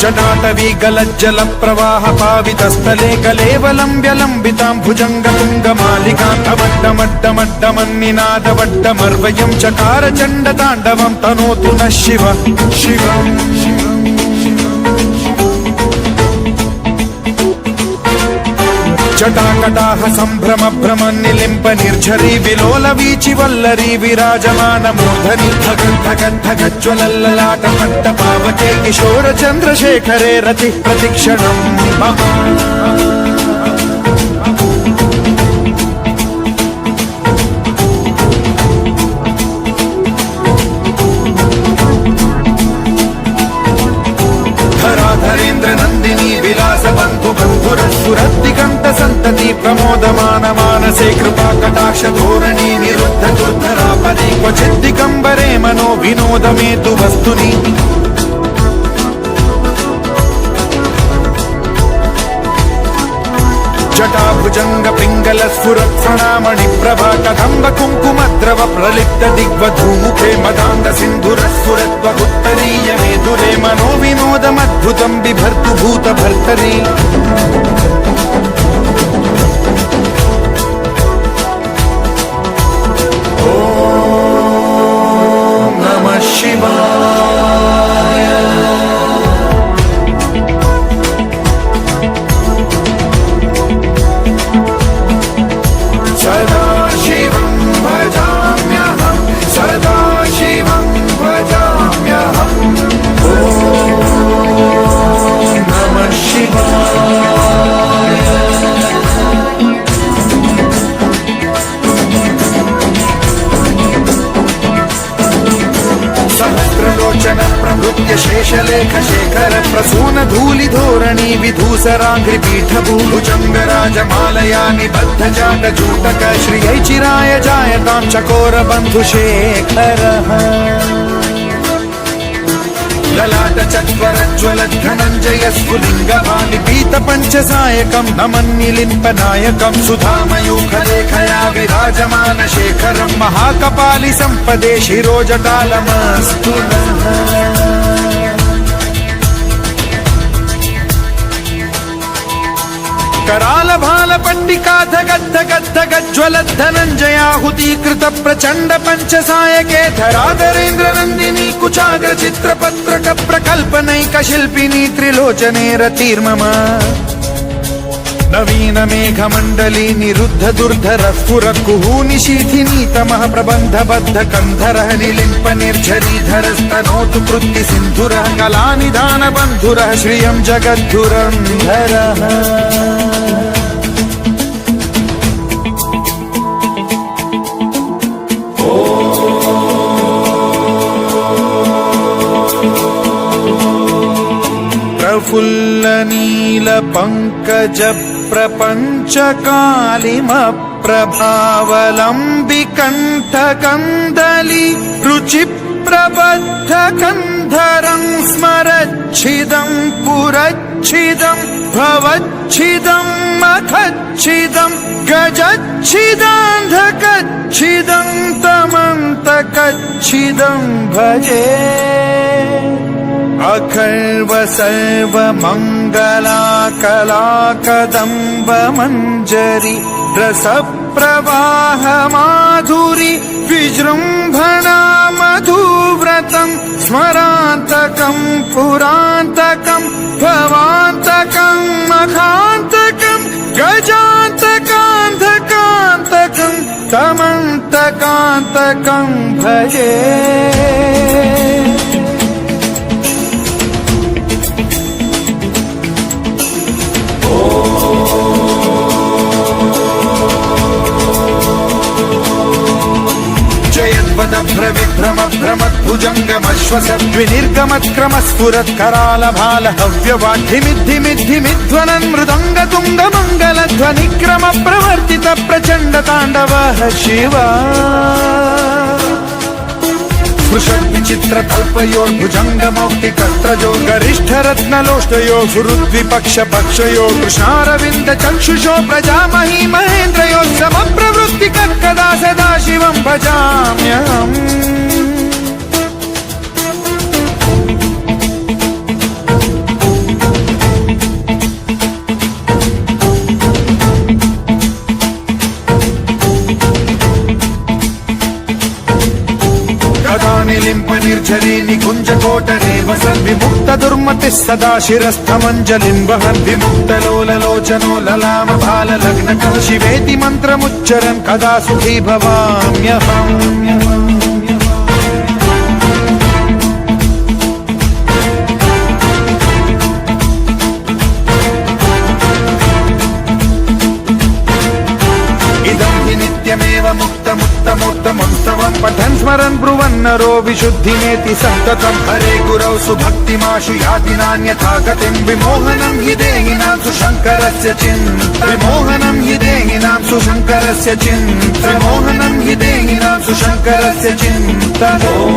जटाटवी गलज्जल प्रवाह पावितस्थले कलेवलम्ब्य लम्बितां भुजङ्गतुङ्गमालिकान्तमड्डमड्डमड्डमन्निनादवड्डमर्वयं चकार चण्डताण्डवं तनोतु नः शिव शिवम् जटाकटाह सम्भ्रम भ्रम निलिम्प निर्झरी विलोल वीचि वल्लरी विराजमान मूर्धनि धगद्धगद्धगज्ज्वलल्ललाट पट्ट पावके किशोर चन्द्रशेखरे रति प्रतिक्षणम् धराधरेन्द्र नन्दिनी विलास बन्धु बन्धुरस्फुरद्दिगन्त सन्तति प्रमोदमान मानसे कृपा कटाक्ष धोरणी निरुद्ध दुर्धरापदि क्वचिद्दिगम्बरे मनो विनोदमेतु वस्तुनि जटाभुजंग पिंगल स्फुरत् प्रणामणि प्रभा कदम्ब कुङ्कुमद्रव प्रलिप्त दिग्वधूमुखे मदान्ध सिन्धुर स्फुरत्वगुत्तरीय मेदुरे मनो विनोदमद्भुतं बिभर्तु भूत भर्तरि ॐ नमः शिवाय शेषलेख शेखर प्रसून धूलि धोरणी विधूसराघ्रि पीठ भूभुजंग राजमालया निबद्ध जाट जूटक श्रियै चिराय जायतां चकोर बंधु शेखर ललाट चत्वरज्वल धनञ्जय स्फुलिंग भानि पीत पंचसायकं नमन्निलिम्प नायकं सुधामयूख लेखया विराजमान शेखरं महाकपालि संपदे शिरोजटालमस्तु नः कराल भाल पंडिका धगद्धगद्धगज्ज्वल धनञ्जयाहुतीकृत प्रचंड पंचसायके धराधरेन्द्र नन्दिनी कुचाग्र चित्रपत्रक प्रकल्पनैक शिल्पिनी त्रिलोचने रतिर्मम नवीन मेघमण्डली निरुद्ध दुर्धर स्फुर कुहू निशीथिनी तमः प्रबन्ध बद्ध कन्धरः निलिम्प निर्झरीधरस्तनोतु कृत्ति सिन्धुरः कलानिधान बन्धुरः श्रियं जगद्धुरन्धरः प्रफुल्ल नील पंकज प्रपंच कालिम प्रभावलंबि कंठ कंदली रुचि प्रबद्ध कंधरं स्मरच्छिदं पुरच्छिदं भवच्छिदं मखच्छिदं गजच्छिदान्धकच्छिदं तमन्तकच्छिदं भजे अखर्व सर्व मंगला कला कदम्ब मंजरी रस प्रवाह माधुरी विजृंभणा मधुव्रतं स्मरान्तकं पुरान्तकं भवान्तकं मखान्तकं गजान्तकान्धकान्तकं तमन्तकान्तकं भजे भ्रविभ्रम भ्रमद्भुजङ्गमश्वसद्विनिर्गमत्क्रम स्फुरत्कराल भाल हव्यवाढ्धिमिद्धिमिद्धिमिध्वनन् मृदङ्ग तुङ्ग मङ्गलध्वनिक्रम प्रवर्तित प्रचण्ड ताण्डवः शिवा स्पृशद्विचित्र कल्पयोर्भुजङ्गमौक्तिकस्त्रजो गरिष्ठरत्नलोष्टयो गुरुद्विपक्ष पक्षयो कृष्णारविन्द चक्षुषो प्रजामही महेन्द्रयो समप्रवृत्तिकः कदा सदा शिवं भजाम्यहम् वसन् विमुक्तदुर्मतिः सदा शिरस्थमञ्जलिं वहन् विमुक्तलोललोचनो ललामभाललग्नकः शिवेति मन्त्रमुच्चरन् कदा सुखी भवाम्यहम् नित्यमेव मुक्तमुत्तमोत्तमं पठन् स्मरन् ब्रुवन्नरो विशुद्धिमेति सन्ततं हरे गुरौ सुभक्तिमाशु याति नान्यथा गतिं विमोहनं हि देहिनां सुशङ्करस्य विमोहनं हि देहिनां सुशङ्करस्य विमोहनं हि देहिनां सुशङ्करस्य चिन्तनम्